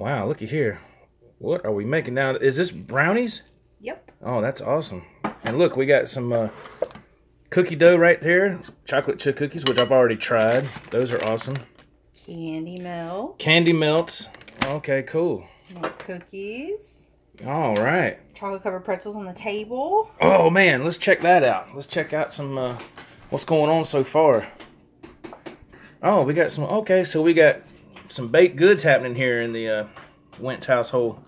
wow, looky here. What are we making now? Is this brownies? Yep. Oh, that's awesome. And look, we got some cookie dough right there. Chocolate chip cookies, which I've already tried. Those are awesome. Candy melt. Candy melts. Okay, cool. Milk cookies. All right. Chocolate covered pretzels on the table. Oh, man, let's check that out. Let's check out some, what's going on so far. Oh, we got some, okay, so we got some baked goods happening here in the Wentz household.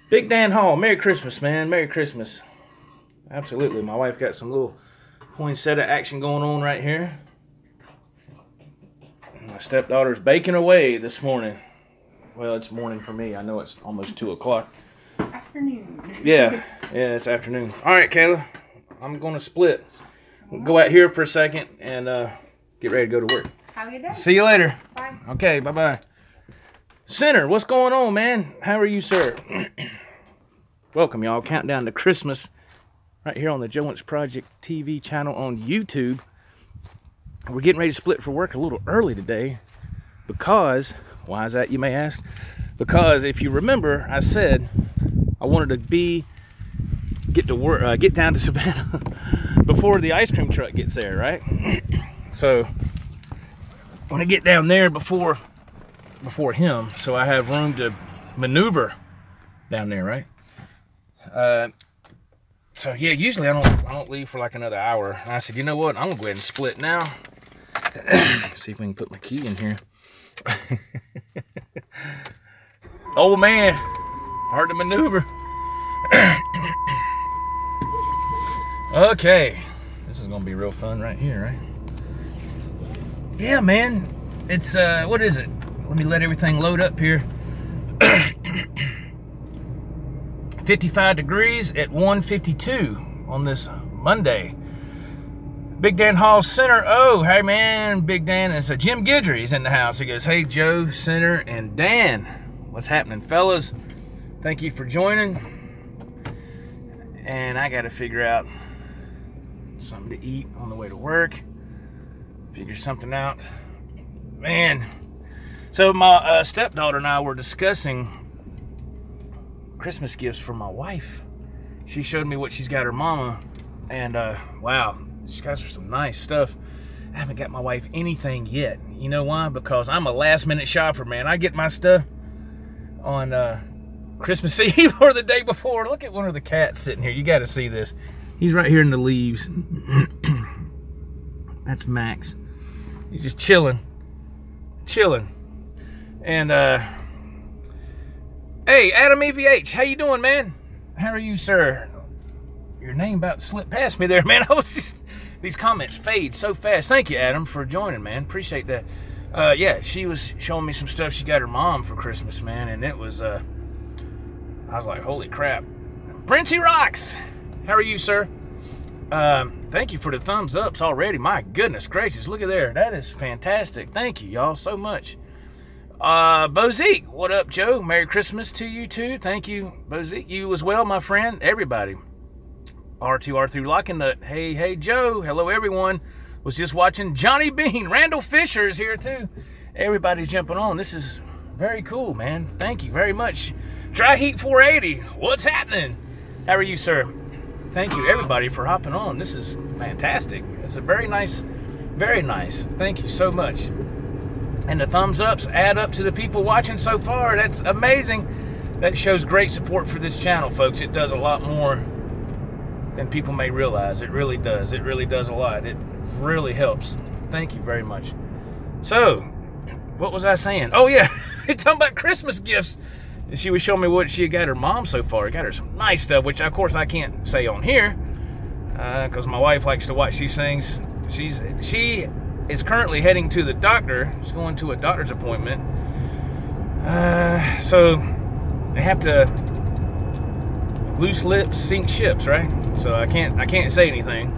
Big Dan Hall, Merry Christmas, man. Merry Christmas. Absolutely. My wife got some little poinsettia action going on right here. My stepdaughter's baking away this morning. Well, it's morning for me. I know it's almost 2 o'clock. Afternoon. Yeah, it's afternoon. All right, Kayla. I'm going to split. We'll go out here for a second and get ready to go to work. Have a good day. See you later. Bye. Okay, bye-bye. Center, what's going on, man? How are you, sir? Welcome, y'all. Countdown to Christmas right here on the Joe Wentz Project TV channel on YouTube. We're getting ready to split for work a little early today because, why is that, you may ask? Because if you remember, I said I wanted to get down to Savannah before the ice cream truck gets there, right? So I want to get down there before him, so I have room to maneuver down there, right? So yeah, usually I don't leave for like another hour. And I said, you know what? I'm gonna go ahead and split now. See if we can put my key in here. Oh man, hard to maneuver. Okay, this is gonna be real fun right here, right? Yeah, man. It's what is it? Let me let everything load up here. 55 degrees at 1:52 on this Monday. Big Dan Hall Center. Oh, hey man, Big Dan. It's Jim Guidry. He's in the house. He goes, hey Joe, Center, and Dan. What's happening, fellas? Thank you for joining. And I got to figure out something to eat on the way to work. Figure something out. Man. So my stepdaughter and I were discussing Christmas gifts for my wife. She showed me what she's got her mama, and wow, she's got her some nice stuff. I haven't got my wife anything yet. You know why? Because I'm a last minute shopper, man. I get my stuff on Christmas Eve or the day before. Look at one of the cats sitting here. You got to see this. He's right here in the leaves. That's Max. He's just chilling. And hey, Adam EVH, how you doing, man? How are you, sir? Your name about to slip past me there, man. I was just, these comments fade so fast. Thank you, Adam, for joining, man. Appreciate that. Yeah, she was showing me some stuff she got her mom for Christmas, man, and it was, I was like, holy crap. Princey Rocks, how are you, sir? Thank you for the thumbs ups already. My goodness gracious, look at there. That is fantastic. Thank you, y'all, so much. Bozique, what up, Joe? Merry Christmas to you too. Thank you, Bozique. You as well, my friend. Everybody. R2R3 Locking Nut. Hey, Joe. Hello, everyone. Was just watching Johnny Bean. Randall Fisher is here too. Everybody's jumping on. This is very cool, man. Thank you very much. Dry Heat 480. What's happening? How are you, sir? Thank you, everybody, for hopping on. This is fantastic. It's a very nice. Thank you so much. And the thumbs ups add up to the people watching so far. That's amazing. That shows great support for this channel, folks. It does a lot more than people may realize. It really does. It really does a lot. It really helps. Thank you very much. So, what was I saying? Oh, yeah. Talking about Christmas gifts. She was showing me what she got her mom so far. Got her some nice stuff, which, of course, I can't say on here because my wife likes to watch these things. She is currently heading to the doctor. She's going to a doctor's appointment. So they have to loose lips sink ships, right? So I can't say anything.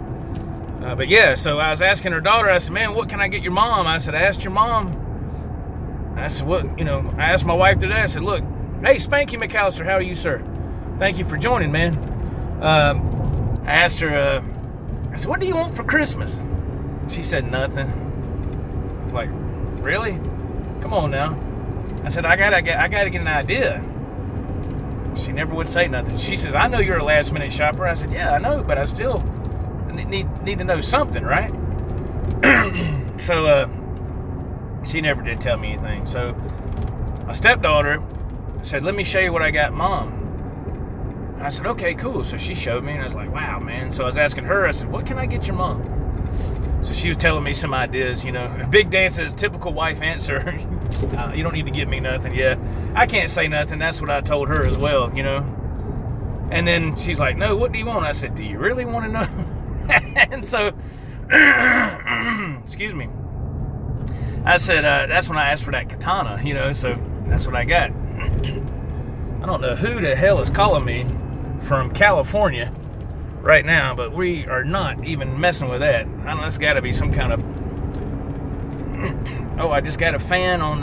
But yeah, so I was asking her daughter, I said, man, what can I get your mom? I said, I asked your mom. I said, what, I asked my wife today, I said, look, hey, Spanky McAllister, how are you, sir? Thank you for joining, man. I asked her, I said, what do you want for Christmas? She said nothing. Like, really? Come on now. I said, I gotta get an idea. She never would say nothing. She says, I know you're a last minute shopper. I said, yeah, I know, but I still need to know something, right? So she never did tell me anything. So my stepdaughter said, let me show you what I got, Mom. I said, okay, cool. So she showed me, and I was like, wow, man. So I was asking her, I said, what can I get your mom? So she was telling me some ideas, you know. Big Dan says, typical wife answer. You don't need to give me nothing. Yeah, I can't say nothing. That's what I told her as well, you know. And then she's like, no, what do you want? I said, do you really want to know? And so, excuse me. I said, that's when I asked for that katana, you know, so that's what I got. I don't know who the hell is calling me from California right now, but we are not even messing with that. I don't know, it's got to be some kind of... Oh, I just got a fan on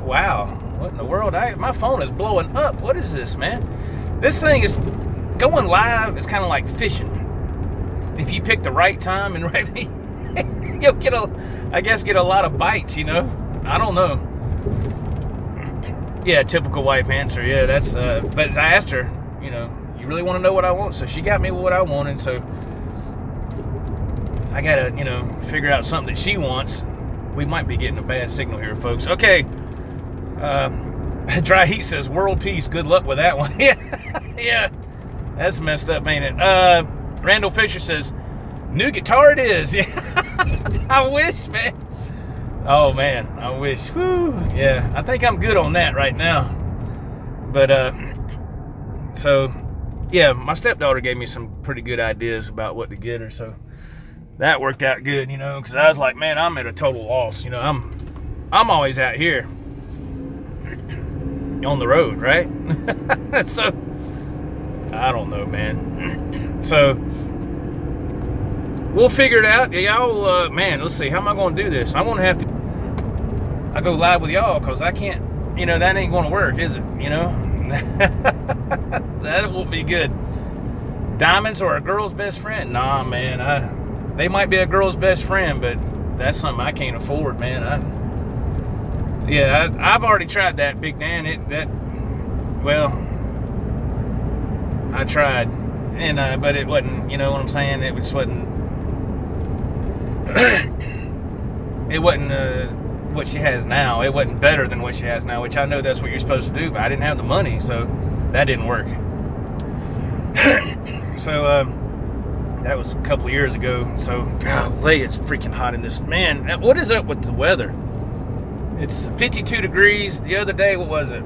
wow, what in the world? My phone is blowing up. What is this, man? This thing is going live. It's kind of like fishing. If you pick the right time and right, you'll get a lot of bites, you know. I don't know. Yeah, typical wife answer. Yeah, that's but I asked her, you know, you really want to know what I want? So she got me what I wanted, so I gotta, you know, figure out something that she wants. We might be getting a bad signal here, folks. Okay. Dry Heat says, world peace. Good luck with that one. Yeah. That's messed up, ain't it? Randall Fisher says, new guitar it is. Yeah. I wish, man. Oh, man. I wish. Whew. Yeah. I think I'm good on that right now. But, so, yeah, my stepdaughter gave me some pretty good ideas about what to get her, so that worked out good, you know, because I was like, man, I'm at a total loss. You know, I'm always out here on the road, right? So, I don't know, man. So, we'll figure it out. Y'all, man, let's see. How am I going to do this? I'm going to have to I go live with y'all because I can't, you know, that ain't going to work, is it? You know? That won't be good. Diamonds are a girl's best friend? Nah, man, they might be a girl's best friend, but that's something I can't afford, man. I've already tried that, Big Dan. I tried, and but it wasn't. You know what I'm saying? It just wasn't. It wasn't what she has now. It wasn't better than what she has now, which I know that's what you're supposed to do, but I didn't have the money, so that didn't work. So. That was a couple of years ago. So, golly, it's freaking hot in this. Man, what is up with the weather? It's 52 degrees. The other day, what was it?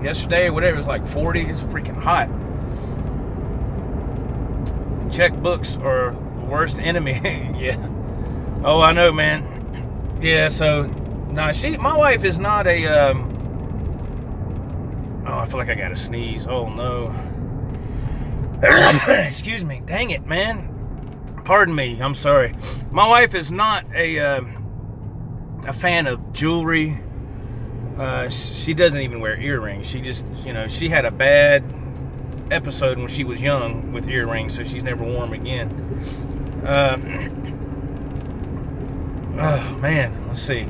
Yesterday or whatever, it was like 40. It's freaking hot. Checkbooks are the worst enemy. Yeah. Oh, I know, man. Yeah, so, nah, my wife is not a, oh, I feel like I gotta sneeze. Oh, no. Excuse me. Dang it, man. Pardon me. I'm sorry. My wife is not a fan of jewelry. She doesn't even wear earrings. She just, you know, she had a bad episode when she was young with earrings, so she's never worn them again. Oh, man. Let's see.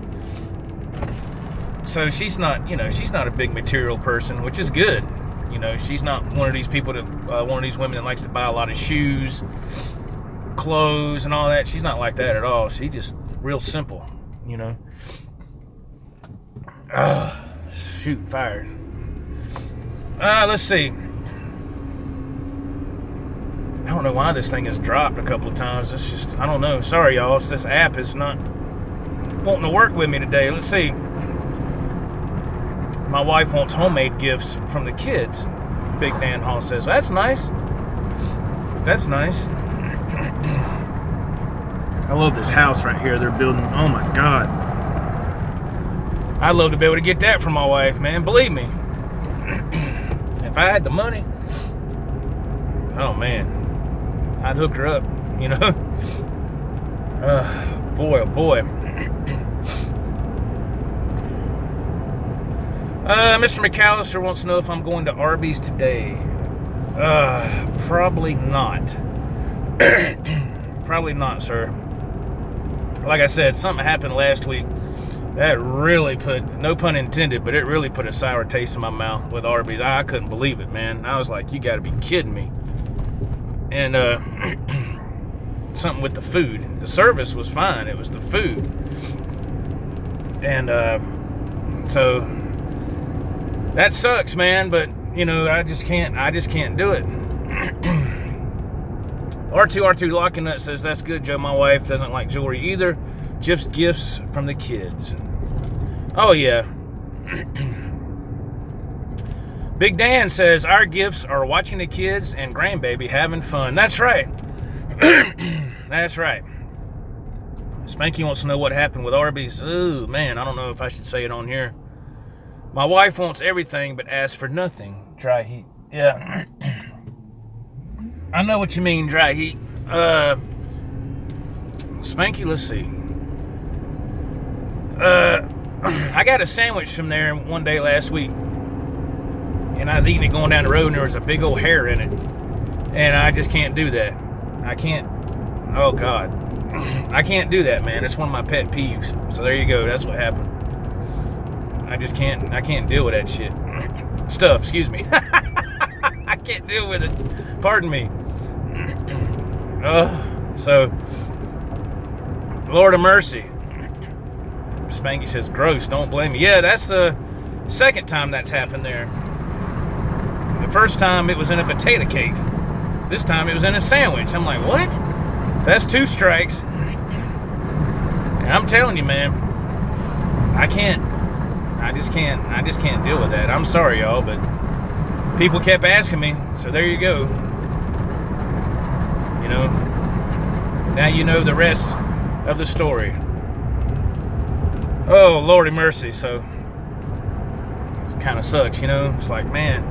So she's not, you know, she's not a big material person, which is good. You know, she's not one of these people that, one of these women that likes to buy a lot of shoes, clothes, and all that. She's not like that at all. She's just real simple, you know. Shoot, fired. Let's see. I don't know why this thing has dropped a couple of times. It's just, I don't know. Sorry, y'all. This app is not wanting to work with me today. Let's see. My wife wants homemade gifts from the kids. Big Dan Hall says, that's nice. That's nice. I love this house right here they're building. Oh my God. I'd love to be able to get that from my wife, man. Believe me. If I had the money, oh man, I'd hook her up, you know. Boy, oh boy. Mr. McAllister wants to know if I'm going to Arby's today. Probably not. Probably not, sir. Like I said, something happened last week That really put, no pun intended, but it really put a sour taste in my mouth with Arby's. I couldn't believe it, man. I was like, you got to be kidding me. And something with the food. The service was fine. It was the food. And so that sucks, man. But you know, I just can't do it. R2 Locking Nut says, that's good, Joe. My wife doesn't like jewelry either. Just gifts from the kids. Oh, yeah. Big Dan says, our gifts are watching the kids and grandbaby having fun. That's right. That's right. Spanky wants to know what happened with Arby's. Ooh, man, I don't know if I should say it on here. My wife wants everything but asks for nothing. Dry heat. Yeah. I know what you mean, dry heat. Spanky, let's see. I got a sandwich from there one day last week. And I was eating it going down the road, and there was a big old hair in it. And I just can't do that. I can't. Oh, God. I can't do that, man. It's one of my pet peeves. So there you go. That's what happened. I can't deal with that shit. Stuff, excuse me. I can't deal with it. Pardon me. So, Lord of mercy. Spanky says, gross, don't blame me. Yeah, that's the second time that's happened there. The first time it was in a potato cake. This time it was in a sandwich. I'm like, what? So that's 2 strikes. And I'm telling you, man, I just can't deal with that. I'm sorry, y'all, but people kept asking me, so there you go. You know, now you know the rest of the story. Oh, Lordy mercy. So it kind of sucks, you know. It's like, man,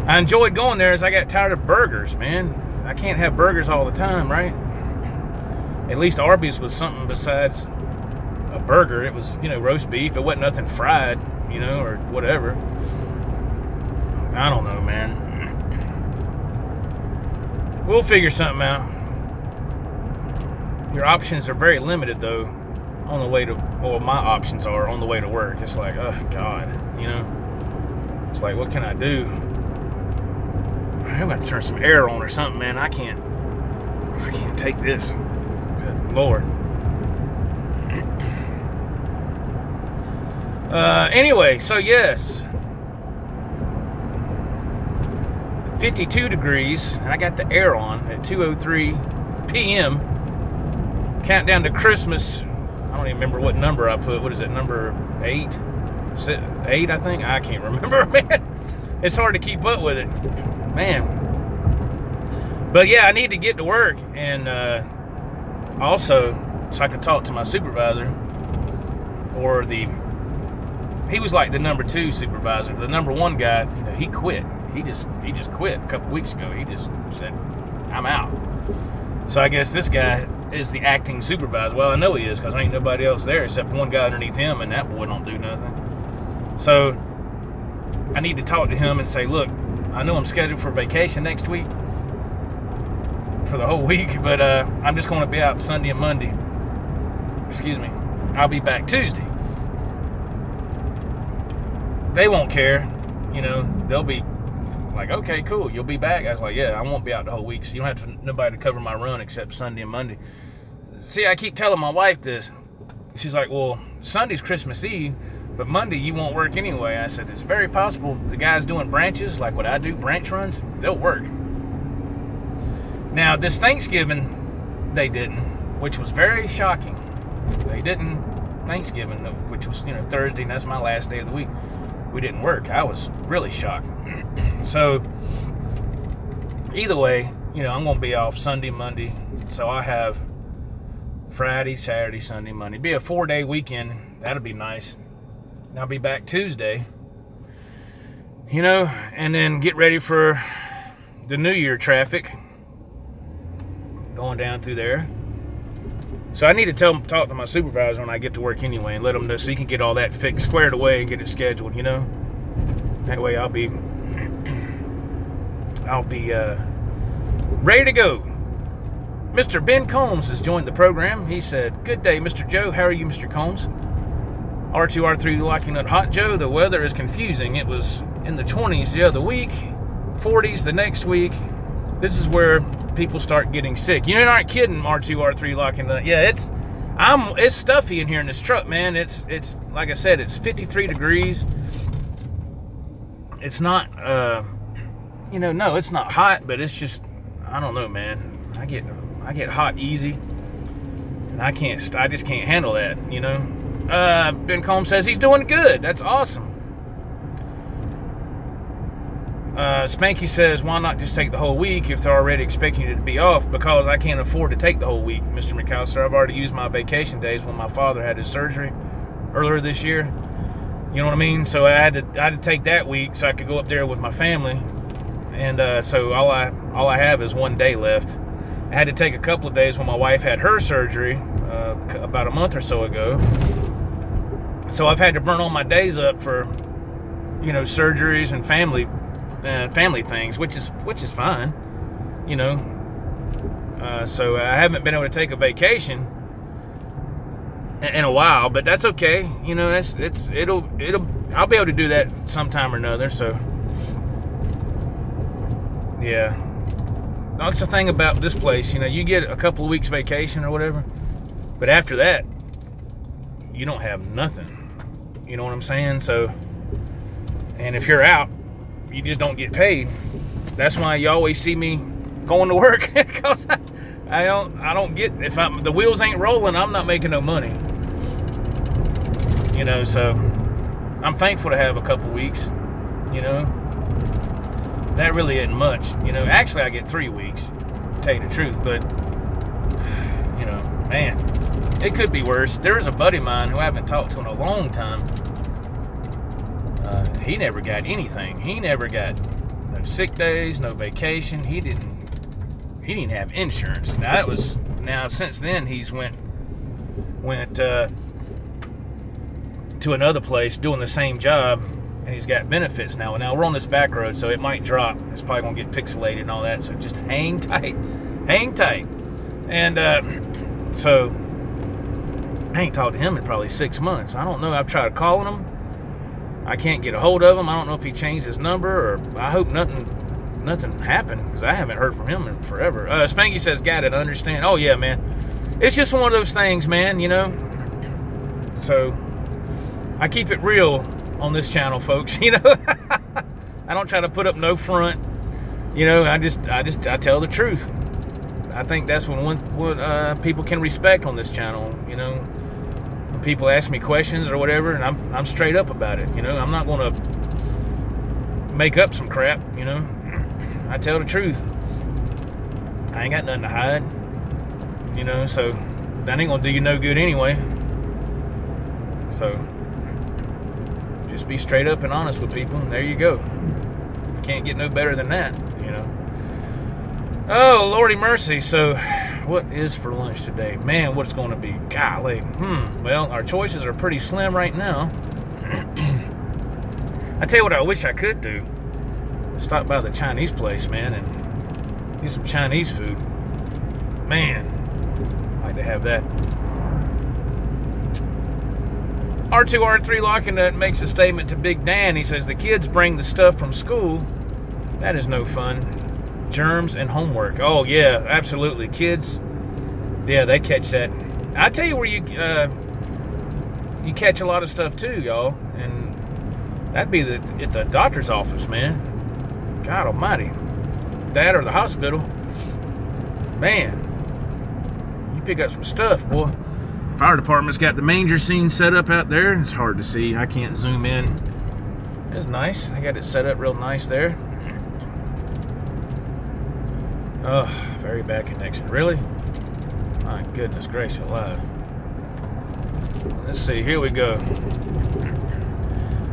I enjoyed going there as I got tired of burgers, man. I can't have burgers all the time, right? At least Arby's was something besides a burger. It was, you know, roast beef. It wasn't nothing fried, you know, or whatever. I don't know, man. We'll figure something out. Your options are very limited, though, on the way to, well, my options are on the way to work. It's like, oh, God, you know? It's like, what can I do? I'm going to turn some air on or something, man. I can't take this. Good Lord. Anyway, so yes. 52 degrees, and I got the air on at 2:03 p.m. Countdown to Christmas. I don't even remember what number I put. What is it, number 8? 8, I think? I can't remember, man. It's hard to keep up with it. Man. But yeah, I need to get to work, and also, so I can talk to my supervisor, or he was like the number 2 supervisor. The number 1 guy, you know, he quit. He just quit a couple weeks ago. He just said, I'm out. So I guess this guy is the acting supervisor. Well, I know he is, because there ain't nobody else there except one guy underneath him, and that boy don't do nothing. So I need to talk to him and say, look, I know I'm scheduled for vacation next week for the whole week, but I'm just going to be out Sunday and Monday. Excuse me. I'll be back Tuesday. They won't care. You know, they'll be like, okay, cool, you'll be back. I was like, yeah, I won't be out the whole week, so you don't have nobody to cover my run except Sunday and Monday. See, I keep telling my wife this. She's like, well, Sunday's Christmas Eve, but Monday you won't work anyway. I said, it's very possible the guys doing branches, like what I do, branch runs, they'll work. Now, this Thanksgiving, they didn't, which was very shocking. They didn't Thanksgiving, which was, you know, Thursday, and that's my last day of the week. We didn't work. I was really shocked. So, either way, you know, I'm going to be off Sunday, Monday. So, I have Friday, Saturday, Sunday, Monday. It'll be a 4-day weekend. That'll be nice. And I'll be back Tuesday. You know, and then get ready for the New Year traffic. Going down through there. So I need to talk to my supervisor when I get to work anyway, and let him know so he can get all that fixed, squared away, and get it scheduled. You know, that way I'll be ready to go. Mr. Ben Combs has joined the program. He said, "Good day, Mr. Joe. How are you, Mr. Combs?" R2, R3 Locking Nut Hot Joe. The weather is confusing. It was in the 20s the other week, 40s the next week. This is where people start getting sick. You're not kidding, R2, R3 Locking Nut. Yeah, it's stuffy in here in this truck, man. It's like I said, it's 53 degrees. It's not, no, it's not hot, but it's just, I don't know, man. I get hot easy, and I just can't handle that, Ben Combs says he's doing good. That's awesome. Spanky says, why not just take the whole week if they're already expecting you to be off? Because I can't afford to take the whole week, Mr. McAllister. I've already used my vacation days when my father had his surgery earlier this year. You know what I mean? So I had to take that week so I could go up there with my family. And so all I have is 1 day left. I had to take a couple of days when my wife had her surgery about a month or so ago. So I've had to burn all my days up for, surgeries and family things, which is fine, So I haven't been able to take a vacation in a while, but that's okay. I'll be able to do that sometime or another. So yeah, that's the thing about this place. You get a couple of weeks vacation or whatever, but after that, you don't have nothing. You know what I'm saying? So, and if you're out, you just don't get paid. That's why you always see me going to work, because I don't get, if the wheels ain't rolling, I'm not making no money. So I'm thankful to have a couple weeks. That really isn't much. Actually I get 3 weeks, to tell you the truth, but man, it could be worse. There's a buddy of mine who I haven't talked to in a long time. He never got anything. He never got no sick days, no vacation. He didn't have insurance. Now since then he's went to another place doing the same job, and he's got benefits now. Now we're on this back road, so it might drop. It's probably gonna get pixelated and all that. So just hang tight. And so I ain't talked to him in probably 6 months. I don't know. I've tried calling him. I can't get a hold of him. I don't know if he changed his number, or I hope nothing happened, because I haven't heard from him in forever. Spanky says, got it, understand. Oh yeah, man. It's just one of those things, man, So I keep it real on this channel, folks. I don't try to put up no front. I tell the truth. I think that's what people can respect on this channel. When people ask me questions or whatever, and I'm straight up about it. I'm not going to make up some crap. I tell the truth. I ain't got nothing to hide. So that ain't gonna do you no good anyway. So just be straight up and honest with people, and there you go. You can't get no better than that, Oh, Lordy mercy. So what is for lunch today? Man, what's going to be? Golly. Well, our choices are pretty slim right now. I tell you what I wish I could do. Stop by the Chinese place, man, and get some Chinese food. Man, I'd like to have that. R2, R3 Locking Nut makes a statement to Big Dan. He says, the kids bring the stuff from school. That is no fun. Germs and homework. Oh, yeah, absolutely. Kids, yeah, they catch that. I tell you where you catch a lot of stuff too, y'all. And that'd be at the doctor's office, man. God almighty. That or the hospital. Man, you pick up some stuff, boy. Fire department's got the manger scene set up out there. It's hard to see. I can't zoom in. It's nice. I got it set up real nice there. Oh, very bad connection. Really? My goodness gracious alive. Let's see. Here we go.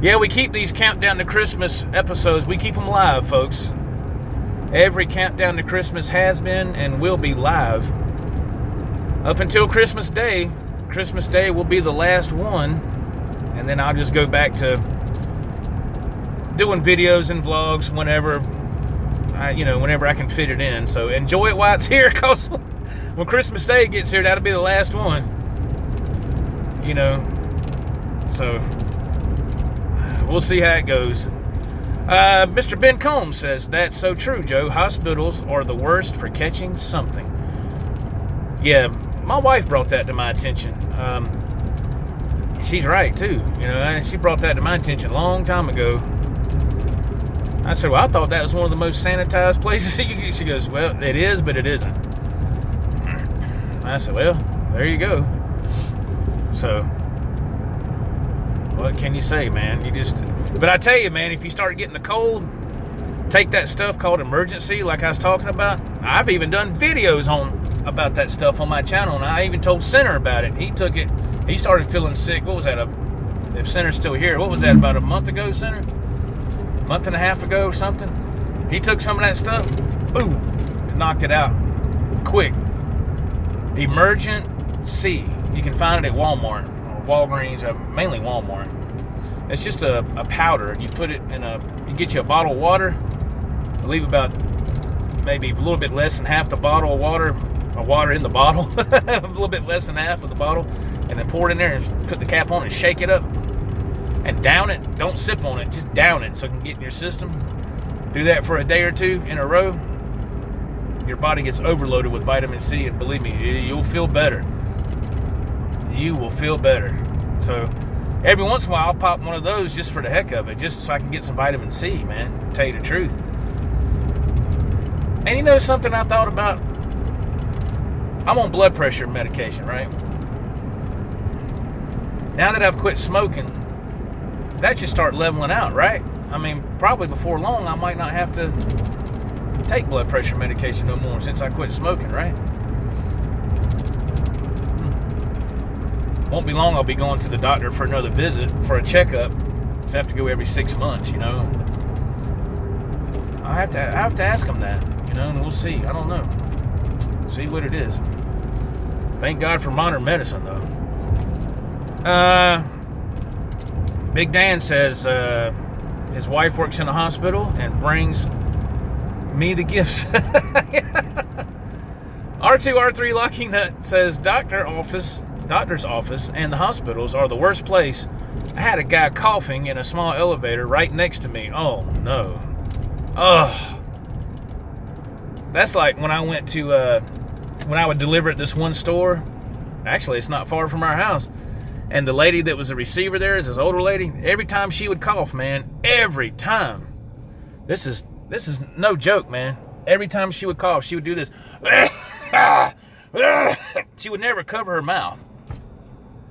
Yeah, we keep these Countdown to Christmas episodes. We keep them live, folks. Every Countdown to Christmas has been and will be live up until Christmas Day. Christmas Day will be the last one, and then I'll just go back to doing videos and vlogs whenever I can fit it in. So enjoy it while it's here, because when Christmas Day gets here, that'll be the last one. So we'll see how it goes. Mr. Ben Combs says, that's so true, Joe. Hospitals are the worst for catching something. Yeah, my wife brought that to my attention. She's right, too. You know, she brought that to my attention a long time ago. I said, well, I thought that was one of the most sanitized places. She goes, well, it is, but it isn't. I said, well, there you go. So, what can you say, man? But I tell you, man, if you start getting the cold, take that stuff called Emergen-C, like I was talking about. I've even done videos about that stuff on my channel, and I even told Center about it. He took it. He started feeling sick. What was that? If Center's still here, what was that, about a month ago, Center? Month and a half ago or something? He took some of that stuff. Boom. Knocked it out. Quick. Emergen-C. You can find it at Walmart or Walgreens, mainly Walmart. It's just a powder. You put it in you get you a bottle of water, leave about maybe a little bit less than half the bottle of water, or water in the bottle, a little bit less than half of the bottle, and then pour it in there and put the cap on and shake it up and down it. Don't sip on it, just down it so it can get in your system. Do that for a day or two in a row. Your body gets overloaded with vitamin C, and believe me, you'll feel better. You will feel better. So every once in a while, I'll pop one of those just for the heck of it, just so I can get some vitamin C, man, to tell you the truth. And you know something I thought about? I'm on blood pressure medication, right? Now that I've quit smoking, that should start leveling out, right? I mean, probably before long, I might not have to take blood pressure medication no more since I quit smoking, right? Won't be long, I'll be going to the doctor for another visit, for a checkup. So I have to go every 6 months, you know. I have to ask them that, you know, and we'll see. I don't know. See what it is. Thank God for modern medicine, though. Big Dan says his wife works in a hospital and brings me the gifts. R2R3 Lucky Nut says doctor's office and the hospitals are the worst place. I had a guy coughing in a small elevator right next to me. Oh no. Oh. That's like when I went to when I would deliver at this one store. Actually, it's not far from our house. And the lady that was the receiver there is this older lady. Every time she would cough, man, every time. This is no joke, man. Every time she would cough, she would do this. She would never cover her mouth.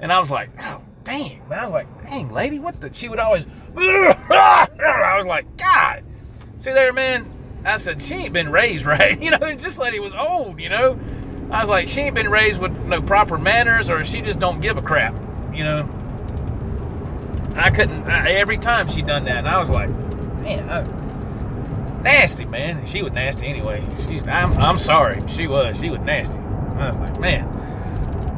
And I was like, oh, dang. I was like, dang, lady, what the? She would always, I was like, God. See there, man? I said, she ain't been raised right. You know, this lady was old, you know? I was like, she ain't been raised with no proper manners, or she just don't give a crap, you know? I couldn't, every time she done that, and I was like, man, nasty, man. She was nasty anyway. I'm sorry. She was nasty. I was like, man.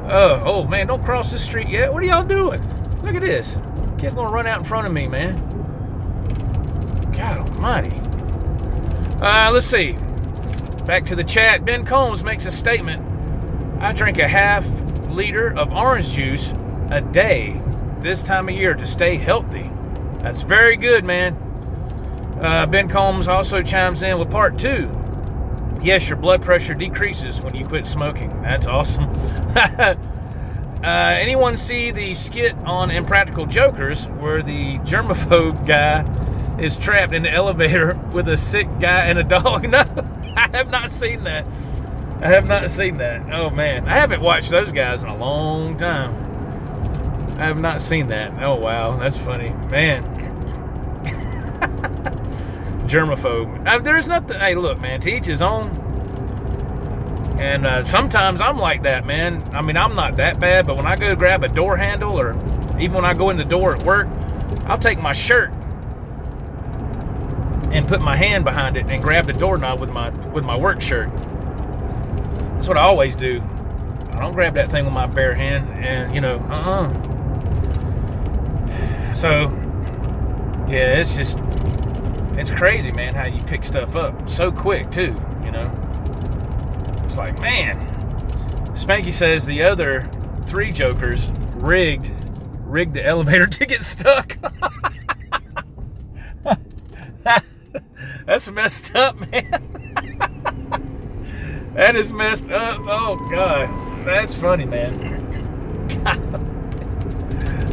Oh, man, don't cross this street yet. What are y'all doing? Look at this. Kid's gonna run out in front of me, man. God almighty. Let's see. Back to the chat. Ben Combs makes a statement. I drink a half liter of orange juice a day this time of year to stay healthy. That's very good, man. Ben Combs also chimes in with part 2. Yes, your blood pressure decreases when you quit smoking. That's awesome. Anyone see the skit on Impractical Jokers where the germaphobe guy is trapped in the elevator with a sick guy and a dog? No, I have not seen that. Oh, man. I haven't watched those guys in a long time. I have not seen that. Oh, wow. That's funny. Man. Germaphobe. There's nothing. Hey, look, man, to each his own. And sometimes I'm like that, man. I mean, I'm not that bad, but when I go grab a door handle, or even when I go in the door at work, I'll take my shirt and put my hand behind it and grab the doorknob with my work shirt. That's what I always do. I don't grab that thing with my bare hand, and you know, So, yeah, it's crazy, man, how you pick stuff up so quick too, you know. It's like, man. Spanky says the other 3 jokers rigged rigged the elevator to get stuck. That's messed up, man. That is messed up. Oh, God. That's funny, man.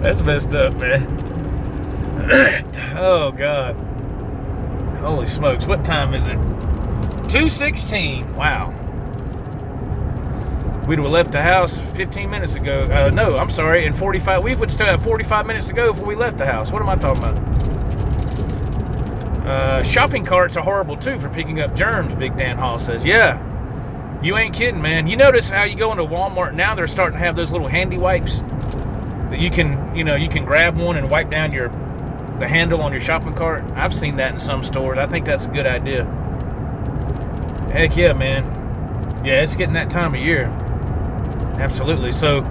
That's messed up, man. Oh, God. Holy smokes. What time is it? 2:16. Wow. We'd have left the house 15 minutes ago. No, I'm sorry. In 45. We would still have 45 minutes to go before we left the house. What am I talking about? Shopping carts are horrible, too, for picking up germs, Big Dan Hall says. Yeah. You ain't kidding, man. You notice how you go into Walmart now, they're starting to have those little handy wipes that you can, you can grab one and wipe down the handle on your shopping cart. I've seen that in some stores. I think that's a good idea. Heck yeah, man. Yeah, it's getting that time of year. Absolutely. So,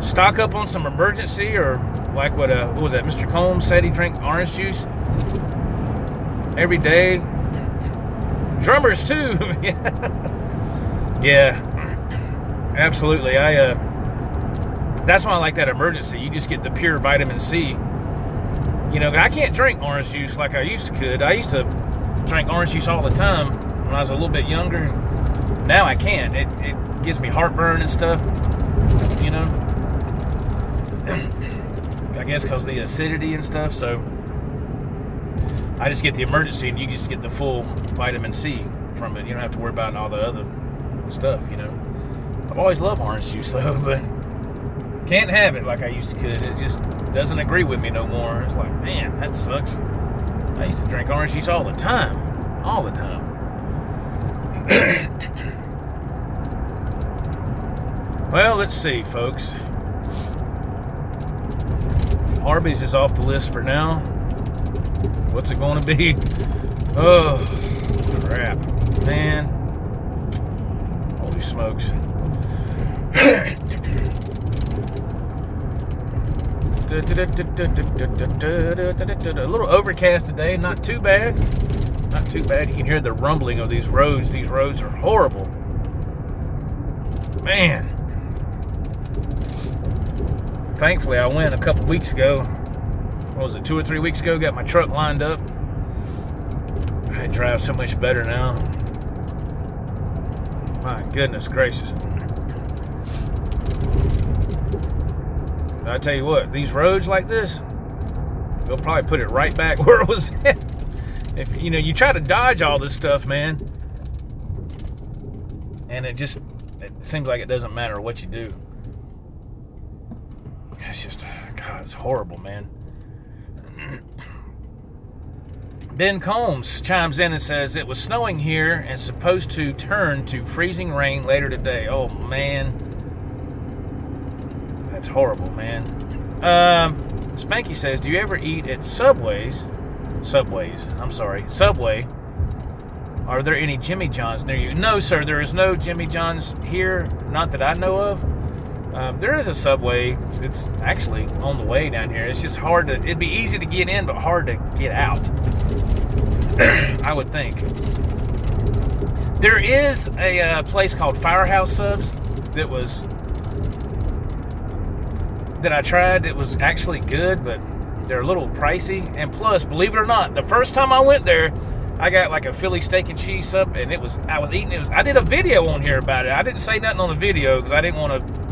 stock up on some emergency, or like what was that? Mr. Combs said he drank orange juice every day. Drummers too. Yeah, absolutely. That's why I like that emergency. You just get the pure vitamin C. I can't drink orange juice like I used to could. I used to drink orange juice all the time when I was a little bit younger. Now I can't. It gives me heartburn and stuff. I guess because of the acidity and stuff. So I just get the emergency, and you just get the full vitamin C from it. You don't have to worry about all the other stuff. I've always loved orange juice though, but can't have it like I used to could. It just doesn't agree with me no more. It's like, man, that sucks. I used to drink orange juice all the time. Well, let's see, folks. Arby's is off the list for now. What's it going to be? Oh, crap, man. Holy smokes. A little overcast today. Not too bad. You can hear the rumbling of these roads. These roads are horrible. Man. Thankfully, I went a couple weeks ago. What was it, 2 or 3 weeks ago? Got my truck lined up. It drives so much better now. My goodness gracious. I tell you what, these roads like this, they'll probably put it right back where it was at. If you try to dodge all this stuff, man, and it seems like it doesn't matter what you do. It's just, God, it's horrible, man. Ben Combs chimes in and says it was snowing here and supposed to turn to freezing rain later today. Oh, man. That's horrible, man. Spanky says, do you ever eat at Subway? Are there any Jimmy John's near you? No, sir, there is no Jimmy John's here, not that I know of. There is a Subway. It's actually on the way down here. It's just hard to, it'd be easy to get in, but hard to get out. I would think. There is a place called Firehouse Subs that I tried. It was actually good, but they're a little pricey. And plus, believe it or not, the first time I went there, I got like a Philly steak and cheese sub, and I was eating it. I did a video on here about it. I didn't say nothing on the video because I didn't want to.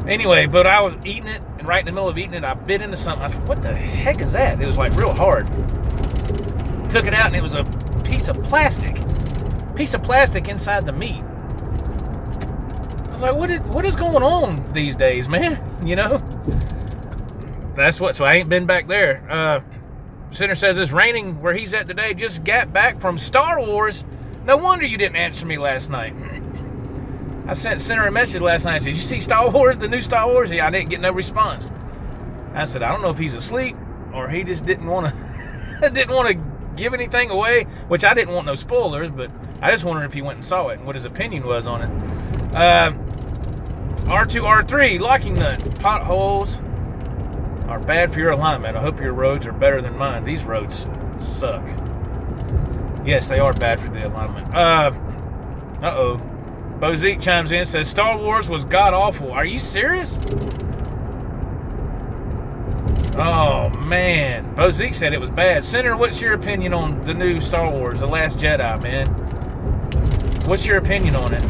Anyway, but I was eating it, and right in the middle of eating it, I bit into something. I thought, what the heck is that? It was like real hard. Took it out, and it was a piece of plastic inside the meat. I was like, what is going on these days, man? So I ain't been back there. Center says it's raining where he's at today. Just got back from Star Wars. No wonder you didn't answer me last night. I sent Center a message last night. I said, did you see Star Wars, the new Star Wars? Yeah, I didn't get no response. I said, I don't know if he's asleep or he just didn't want to give anything away, which I didn't want no spoilers, but I just wondered if he went and saw it and what his opinion was on it. R2R3, locking nut. Potholes are bad for your alignment. I hope your roads are better than mine. These roads suck. Yes, they are bad for the alignment. Uh-oh. Bo Zeke chimes in and says, Star Wars was god-awful. Are you serious? Oh, man. Bo Zeke said it was bad. Senator, what's your opinion on the new Star Wars, The Last Jedi, man? What's your opinion on it?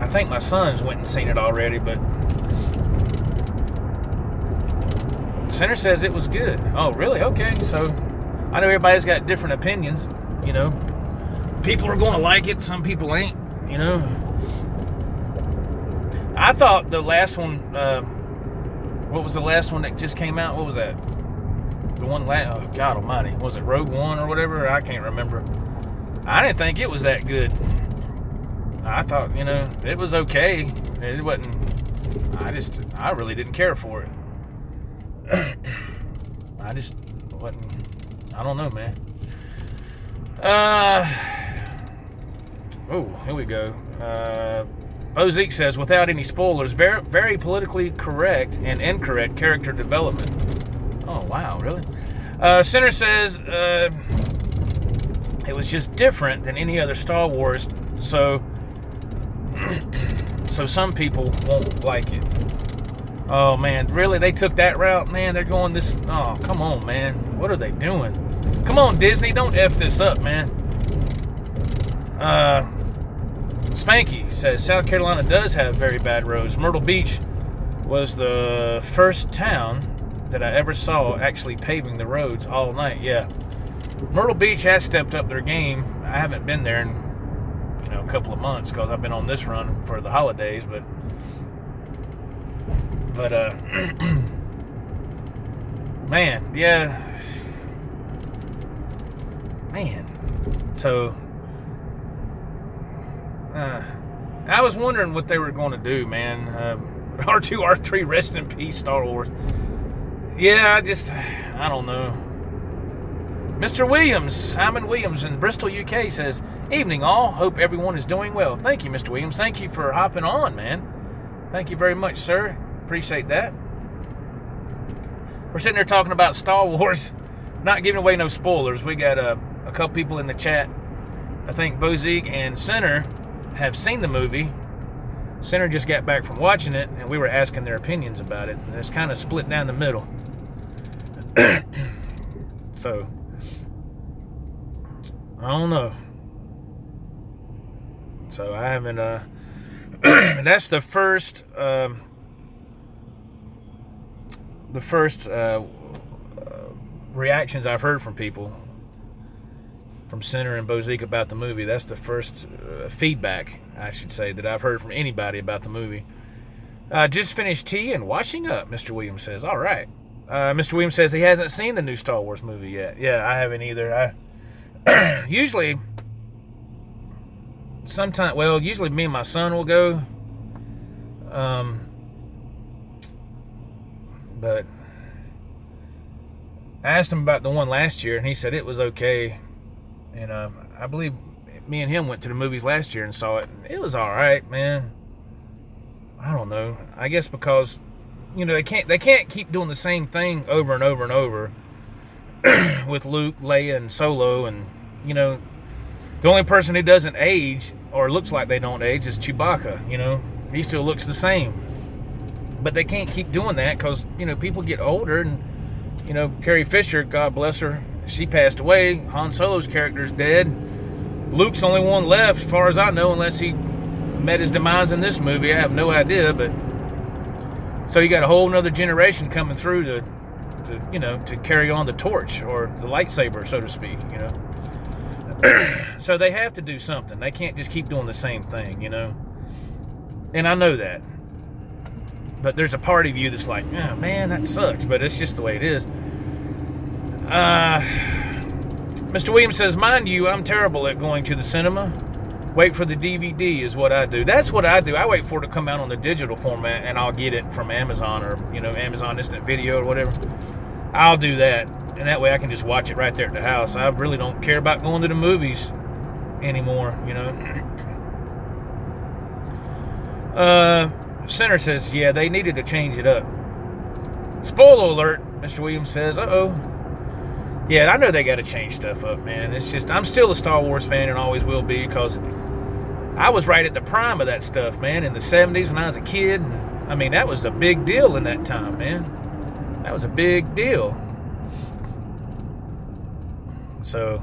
I think my sons went and seen it already, but Senator says it was good. Oh, really? Okay. So I know everybody's got different opinions, you know. People are going to like it. Some people ain't, you know. I thought the last one, what was the last one that just came out? What was that? The one oh, God almighty. Was it Rogue One or whatever? I can't remember. I didn't think it was that good. I thought, you know, it was okay. It wasn't, I really didn't care for it. I just wasn't, I don't know, man. Oh, here we go. Bo Zeke says, without any spoilers, very, very politically correct and incorrect character development. Oh, wow, really? Center says, it was just different than any other Star Wars, so some people won't like it. Oh, man, really? They took that route? Man, they're going this... Oh, come on, man. What are they doing? Come on, Disney, don't F this up, man. Spanky says, South Carolina does have very bad roads. Myrtle Beach was the first town that I ever saw actually paving the roads all night. Yeah. Myrtle Beach has stepped up their game. I haven't been there in, you know, a couple of months because I've been on this run for the holidays, but man, yeah. Man. So I was wondering what they were going to do, man. R2, R3, rest in peace, Star Wars. Yeah, I don't know. Mr. Williams, Simon Williams in Bristol, UK says, evening all, hope everyone is doing well. Thank you, Mr. Williams. Thank you for hopping on, man. Thank you very much, sir. Appreciate that. We're sitting there talking about Star Wars, not giving away no spoilers. We got a couple people in the chat. I think Bo Zeke and Center have seen the movie. Center just got back from watching it, and we were asking their opinions about it. And it's kind of split down the middle. So, I don't know. So I haven't, that's the first reactions I've heard from people, from Center and Bo Zeke about the movie. That's the first feedback, I should say, that I've heard from anybody about the movie. Just finished tea and washing up, Mr. Williams says. All right. Mr. Williams says he hasn't seen the new Star Wars movie yet. Yeah, I haven't either. Usually me and my son will go. But I asked him about the one last year, and he said it was okay. And I believe me and him went to the movies last year and saw it. And it was all right, man. I don't know. I guess because, you know, they can't keep doing the same thing over and over and over with Luke, Leia, and Solo. And, you know, the only person who doesn't age or looks like they don't age is Chewbacca. You know, he still looks the same. But they can't keep doing that because, you know, people get older. And, you know, Carrie Fisher, God bless her, she passed away. Han Solo's character's dead. Luke's the only one left, as far as I know, unless he met his demise in this movie. I have no idea. But so you got a whole nother generation coming through to you know, to carry on the torch or the lightsaber, so to speak, you know. So they have to do something. They can't just keep doing the same thing, you know. And I know that. But there's a part of you that's like, oh, man, that sucks. But it's just the way it is. Mr. Williams says, mind you, I'm terrible at going to the cinema. Wait for the DVD is what I do. That's what I do. I wait for it to come out on the digital format, and I'll get it from Amazon or, you know, Amazon Instant Video or whatever. I'll do that. And that way I can just watch it right there at the house. I really don't care about going to the movies anymore, you know. Center says, yeah, they needed to change it up. Spoiler alert, Mr. Williams says, uh-oh. Yeah, I know they got to change stuff up, man. It's just, I'm still a Star Wars fan and always will be because I was right at the prime of that stuff, man, in the 70s when I was a kid. And I mean, that was a big deal in that time, man. That was a big deal. So,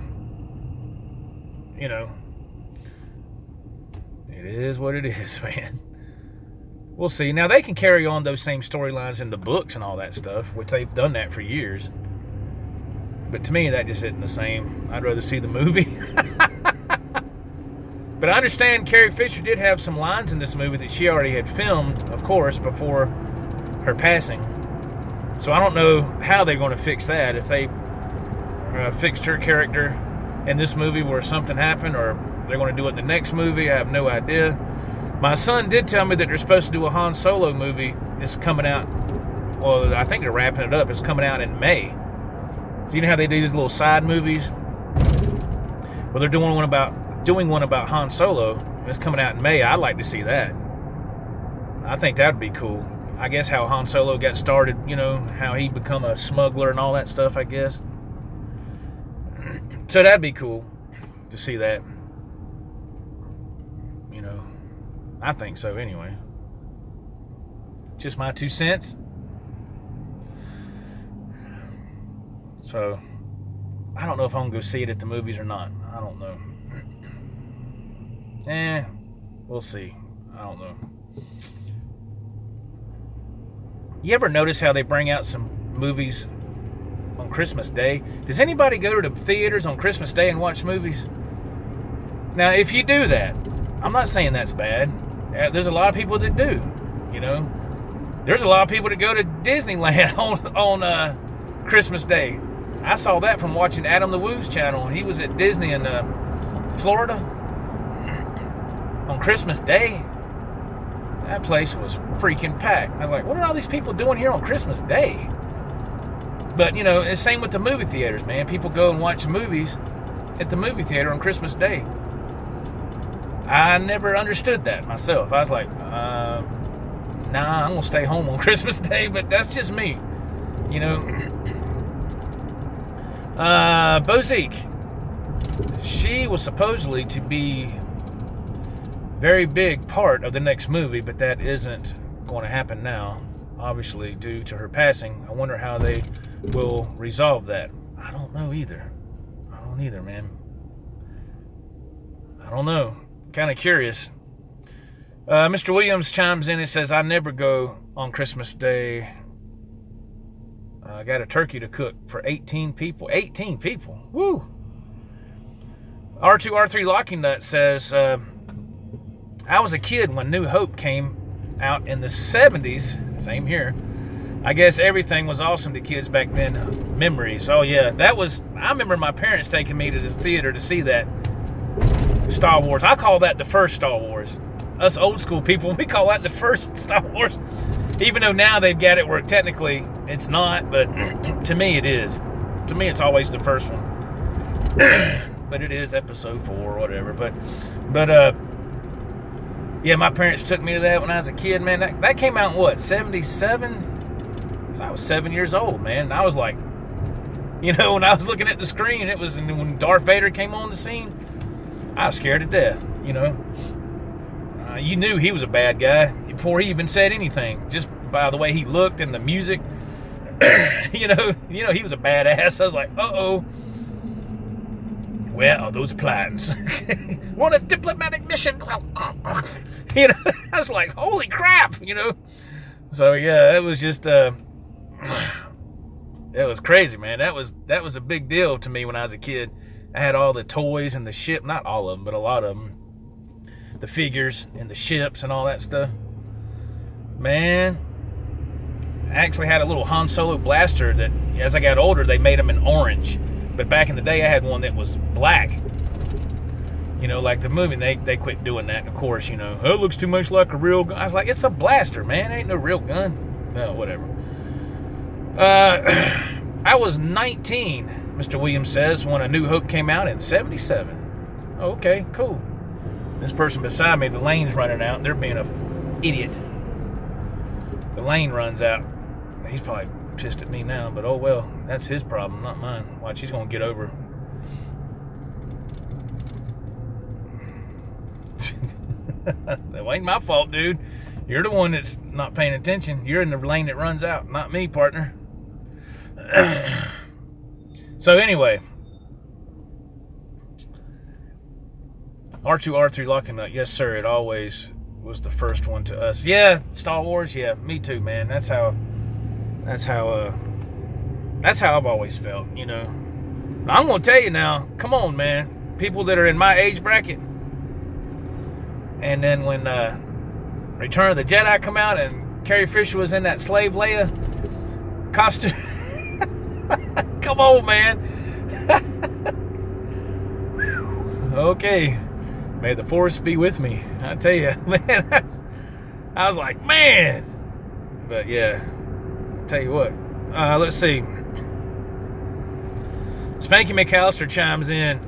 you know, it is what it is, man. We'll see. Now, they can carry on those same storylines in the books and all that stuff, which they've done that for years. But to me, that just isn't the same. I'd rather see the movie. But I understand Carrie Fisher did have some lines in this movie that she already had filmed, of course, before her passing. So I don't know how they're going to fix that. If they fixed her character in this movie where something happened, or they're going to do it in the next movie, I have no idea. My son did tell me that they're supposed to do a Han Solo movie. It's coming out, well, I think they're wrapping it up. It's coming out in May. So you know how they do these little side movies? Well, they're doing one about Han Solo. It's coming out in May. I'd like to see that. I think that would be cool. I guess how Han Solo got started, you know, how he become a smuggler and all that stuff, I guess. So that'd be cool to see that. You know, I think so anyway. Just my 2 cents. So, I don't know if I'm going to go see it at the movies or not. I don't know. We'll see. I don't know. You ever notice how they bring out some movies on Christmas Day? Does anybody go to the theaters on Christmas Day and watch movies? Now, if you do that, I'm not saying that's bad. There's a lot of people that do, you know. There's a lot of people that go to Disneyland on Christmas Day. I saw that from watching Adam the Woo's channel. He was at Disney in Florida on Christmas Day. That place was freaking packed. I was like, what are all these people doing here on Christmas Day? But, you know, it's the same with the movie theaters, man. People go and watch movies at the movie theater on Christmas Day. I never understood that myself. I was like, nah, I'm going to stay home on Christmas Day, but that's just me. You know, Bozique, she was supposedly to be very big part of the next movie, but that isn't going to happen now, obviously, due to her passing. I wonder how they will resolve that. I don't know either. I don't either, man. I don't know. Kind of curious. Mr. Williams chimes in and says, I never go on Christmas Day. I got a turkey to cook for 18 people. 18 people. Woo! R2R3 Locking Nut says, I was a kid when New Hope came out in the 70s. Same here. I guess everything was awesome to kids back then. Memories. Oh, yeah. I remember my parents taking me to the theater to see that Star Wars. I call that the first Star Wars. Us old school people, we call that the first Star Wars. Even though now they've got it where technically it's not, but to me it is. To me it's always the first one. But it is episode 4 or whatever. But yeah, my parents took me to that when I was a kid, man. That came out in what, 77? I was 7 years old, man. I was like, you know, when I was looking at the screen, it was when Darth Vader came on the scene, I was scared to death, you know. You knew he was a bad guy before he even said anything, just by the way he looked and the music. you know, he was a badass. I was like, uh-oh. Where are those plans? On a diplomatic mission. You know, I was like, holy crap, you know. So yeah, it was just it was crazy, man. That was a big deal to me when I was a kid. I had all the toys and the ship, not all of them, but a lot of them. The figures and the ships and all that stuff. Man, I actually had a little Han Solo blaster that, as I got older, they made them in orange. But back in the day, I had one that was black. You know, like the movie, they quit doing that. And of course, you know, oh, it looks too much like a real gun. I was like, it's a blaster, man. It ain't no real gun. No, whatever. I was 19, Mr. Williams says, when A New Hope came out in 77. Oh, okay, cool. This person beside me, the lane's running out. They're being an idiot. The lane runs out. He's probably pissed at me now, but oh well. That's his problem, not mine. Watch, he's going to get over. That ain't my fault, dude. You're the one that's not paying attention. You're in the lane that runs out, not me, partner. So anyway, R2-R3 Lock and Nut, yes sir, it always was the first one to us. Yeah, Star Wars, yeah, me too, man. That's how I've always felt, you know. I'm gonna tell you now, come on, man. People that are in my age bracket, and then when Return of the Jedi come out and Carrie Fisher was in that slave Leia costume. Come on, man. Okay. May the force be with me. I tell you, man, I was like, man. But yeah, I'll tell you what. Let's see. Spanky McAllister chimes in.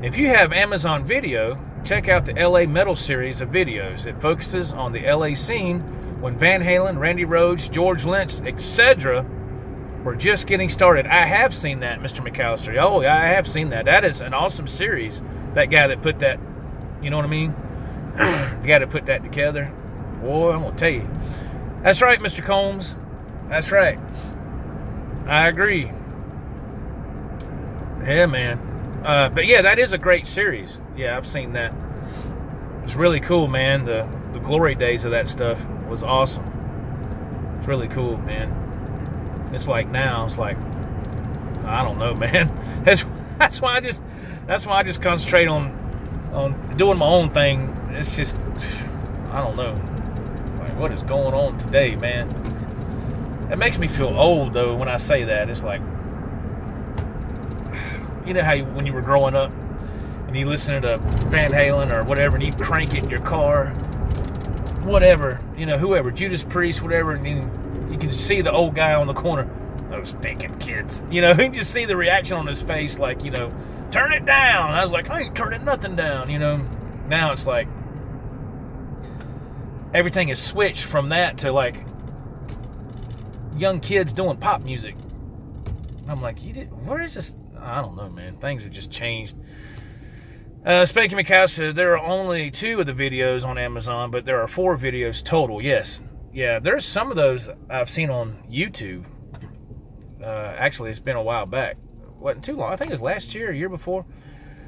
If you have Amazon Video, check out the LA Metal series of videos. It focuses on the LA scene when Van Halen, Randy Rhoads, George Lynch, etc. were just getting started. I have seen that, Mr. McAllister. Oh, I have seen that. That is an awesome series. That guy that put that, you know what I mean? The guy that put that together. Boy, I'm going to tell you. That's right, Mr. Combs. That's right. I agree. Yeah, man. But yeah, that is a great series. Yeah, I've seen that. It's really cool, man. The glory days of that stuff was awesome. It's really cool, man. It's like now, it's like, I don't know, man. That's why I just concentrate on doing my own thing. It's just, I don't know. It's like, what is going on today, man? It makes me feel old, though, when I say that. It's like, you know how when you were growing up and you listen to Van Halen or whatever, and you crank it in your car, whatever, you know, whoever, Judas Priest, whatever, and you can see the old guy on the corner, those stinking kids, you know, you can just see the reaction on his face, like, you know, turn it down. I was like, I ain't turning nothing down, you know. Now it's like everything is switched from that to like young kids doing pop music. I'm like, where is this? I don't know, man. Things have just changed. Spanky McCow says there are only 2 of the videos on Amazon, but there are 4 videos total. Yes. Yeah, there's some of those I've seen on YouTube. Actually, it's been a while back. Wasn't too long. I think it was last year or year before.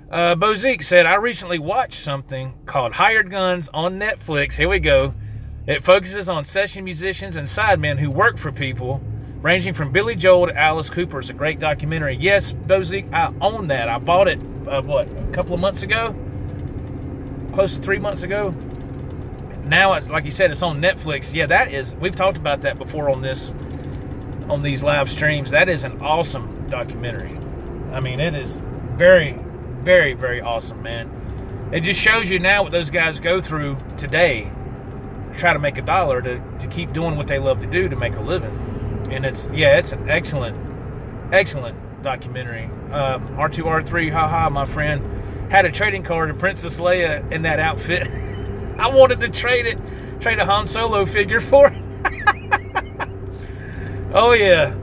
Bozique said, I recently watched something called Hired Guns on Netflix. Here we go. It focuses on session musicians and sidemen who work for people, ranging from Billy Joel to Alice Cooper. It's a great documentary. Yes, Bozique, I own that. I bought it, a couple of months ago? Close to 3 months ago? Now, it's like you said, it's on Netflix. Yeah, that is, we've talked about that before on these live streams. That is an awesome documentary. I mean, it is very, very, very awesome, man. It just shows you now what those guys go through today to try to make $1 to keep doing what they love to do to make a living. And it's an excellent documentary. R2-R3, haha, my friend, had a trading card of Princess Leia in that outfit. I wanted to trade a Han Solo figure for it. Oh, yeah.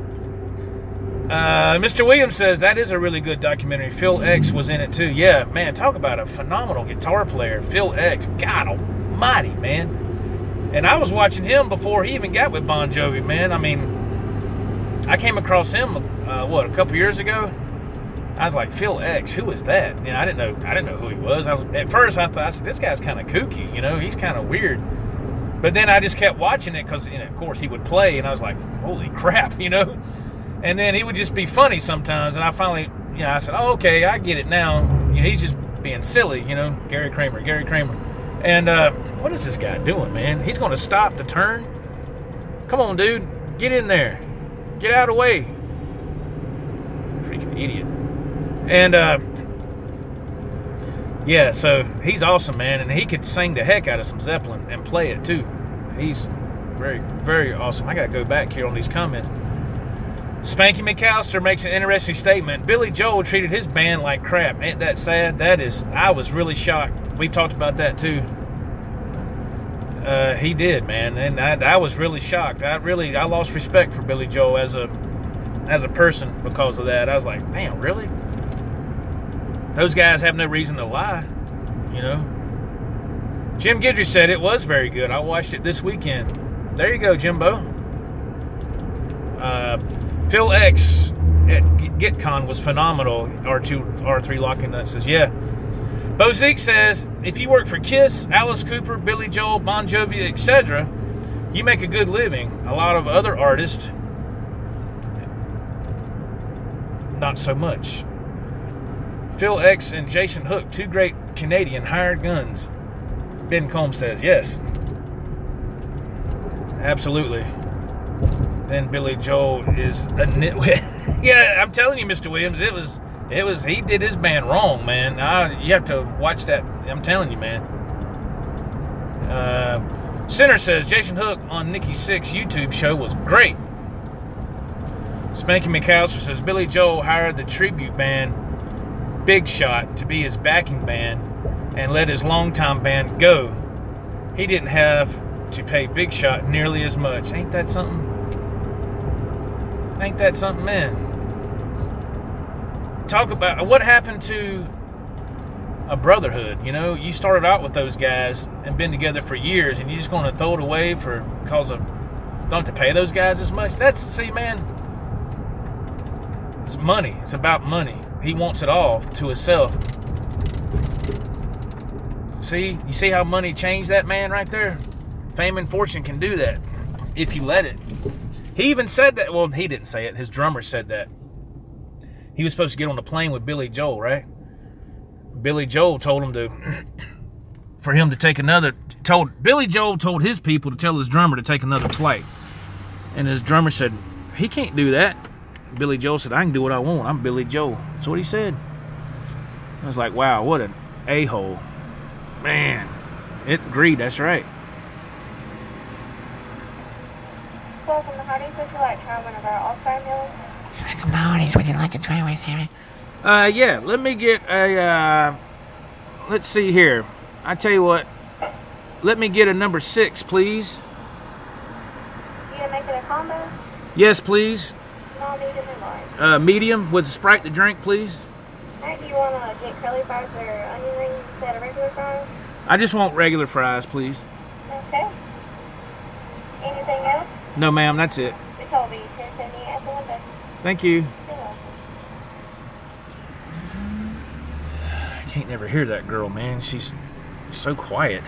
Mr. Williams says that is a really good documentary. Phil X was in it, too. Yeah, man, talk about a phenomenal guitar player. Phil X. God almighty, man. And I was watching him before he even got with Bon Jovi, man. I mean, I came across him, a couple years ago? I was like, Phil X, who is that? You know, I didn't know who he was. At first, I said, this guy's kind of kooky, you know, he's kind of weird. But then I just kept watching it because, you know, of course, he would play, and I was like, holy crap, you know? And then he would just be funny sometimes, and I finally, you know, I said, oh, okay, I get it now. You know, he's just being silly, you know, Gary Kramer. And what is this guy doing, man? He's going to stop to turn? Come on, dude, get in there. Get out of the way. Freaking idiot. And, yeah, so he's awesome, man, and he could sing the heck out of some Zeppelin and play it, too. He's very, very awesome. I got to go back here on these comments. Spanky McAllister makes an interesting statement. Billy Joel treated his band like crap. Ain't that sad? I was really shocked. We've talked about that, too. He did, man, and I was really shocked. I lost respect for Billy Joel as a person because of that. I was like, damn, really? Those guys have no reason to lie, you know. Jim Guidry said it was very good. I watched it this weekend. There you go, Jimbo. Phil X at GitCon was phenomenal. R3 Locking Nut says, yeah. Bo Zeke says, if you work for Kiss, Alice Cooper, Billy Joel, Bon Jovi, etc., you make a good living. A lot of other artists, not so much. Phil X and Jason Hook, two great Canadian hired guns. Ben Combs says, yes. Absolutely. Then Billy Joel is a nitwit. Yeah, I'm telling you, Mr. Williams, he did his band wrong, man. You have to watch that. I'm telling you, man. Sinner says, Jason Hook on Nikki Sixx YouTube show was great. Spanky McAllister says, Billy Joel hired the tribute band Big Shot to be his backing band and let his longtime band go. He didn't have to pay Big Shot nearly as much. Ain't that something? Ain't that something, man? Talk about what happened to a brotherhood. You know, you started out with those guys and been together for years, and you're just going to throw it away because of don't have to pay those guys as much. See, man, it's money. It's about money. He wants it all to himself. See, you see how money changed that man right there? Fame and fortune can do that if you let it. He even said that. Well, he didn't say it. His drummer said that. He was supposed to get on the plane with Billy Joel, right? Billy Joel told him Billy Joel told his people to tell his drummer to take another flight. And his drummer said, he can't do that. Billy Joel said, I can do what I want. I'm Billy Joel. That's what he said. I was like, wow, what an a-hole. Man, greed, that's right. Welcome to Hardee's. Would you like to try one of our all-star meals? Welcome to Hardee's. Would you like to try one, Sammy? Yeah, let me get let's see here. I tell you what, let me get a number 6, please. You gonna make it a combo? Yes, please. Small, medium, and large. Medium with Sprite to drink, please. Alright, do you want to get curly fries or onion rings instead of regular fries? I just want regular fries, please. Okay. Anything else? No, ma'am, that's it. The Toby, 1078 at the window. Thank you. You're welcome. I can't never hear that girl, man. She's so quiet.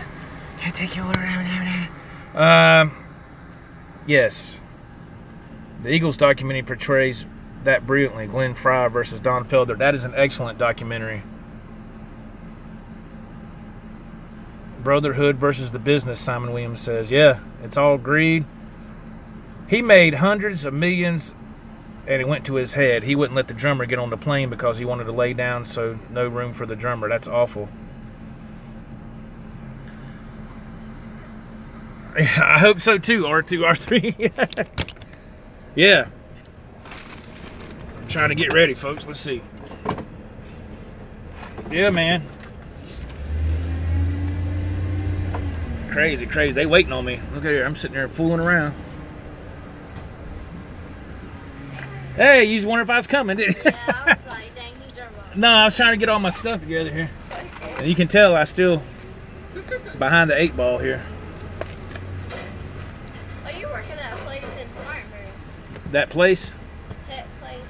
Can I take your order? Yes. The Eagles documentary portrays that brilliantly. Glenn Frey versus Don Felder. That is an excellent documentary. Brotherhood versus the business, Simon Williams says. Yeah, it's all greed. He made hundreds of millions and it went to his head. He wouldn't let the drummer get on the plane because he wanted to lay down, so no room for the drummer. That's awful. I hope so too, R2, R3. Yeah. I'm trying to get ready, folks. Let's see. Yeah, man. Crazy, crazy. They waiting on me. Look at here. I'm sitting there fooling around. Hey, you just wondering if I was coming, didn't you? Yeah, I was like, dang, he drove off. No, I was trying to get all my stuff together here. And you can tell I still behind the 8 ball here. Oh, you work at that place in Spartanburg. That place? Pet place.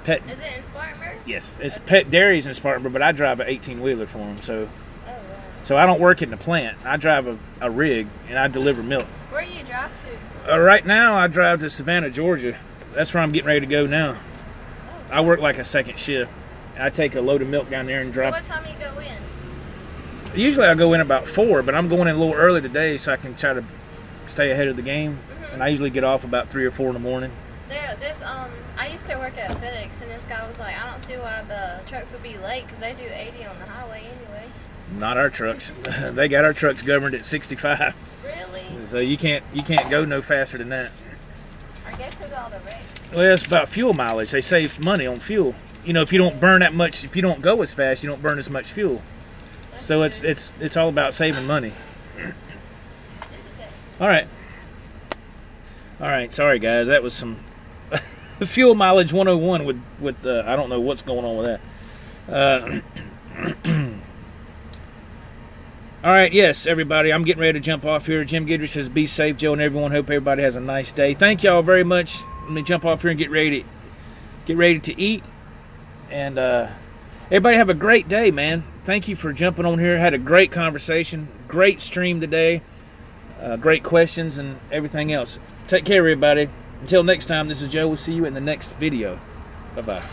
Pet. Is it in Spartanburg? Yes, it's Pet Dairies in Spartanburg, but I drive an 18-wheeler for them, so Oh, wow. so I don't work in the plant. I drive a rig and I deliver milk. Where do you drive to? Right now, I drive to Savannah, Georgia. That's where I'm getting ready to go now. I work like a second shift. I take a load of milk down there and So drop. what time you go in? Usually I go in about 4, but I'm going in a little early today so I can try to stay ahead of the game. And I usually get off about 3 or 4 in the morning. I used to work at FedEx, and this guy was like, I don't see why the trucks would be late, because they do 80 on the highway anyway. Not our trucks. They got our trucks governed at 65. Really? So you can't go no faster than that. I guess because all the wrecks. Well, it's about fuel mileage. They save money on fuel. You know, if you don't burn that much, if you don't go as fast, you don't burn as much fuel. So it's all about saving money. This is it. All right. Sorry, guys. That was some fuel mileage 101 with I don't know what's going on with that. All right, yes, everybody, I'm getting ready to jump off here. Jim Guidry says, be safe, Joe, and everyone. Hope everybody has a nice day. Thank y'all very much. Let me jump off here and get ready to eat. And everybody have a great day, man. Thank you for jumping on here. Had a great conversation. Great stream today. Great questions and everything else. Take care, everybody. Until next time, this is Joe. We'll see you in the next video. Bye-bye.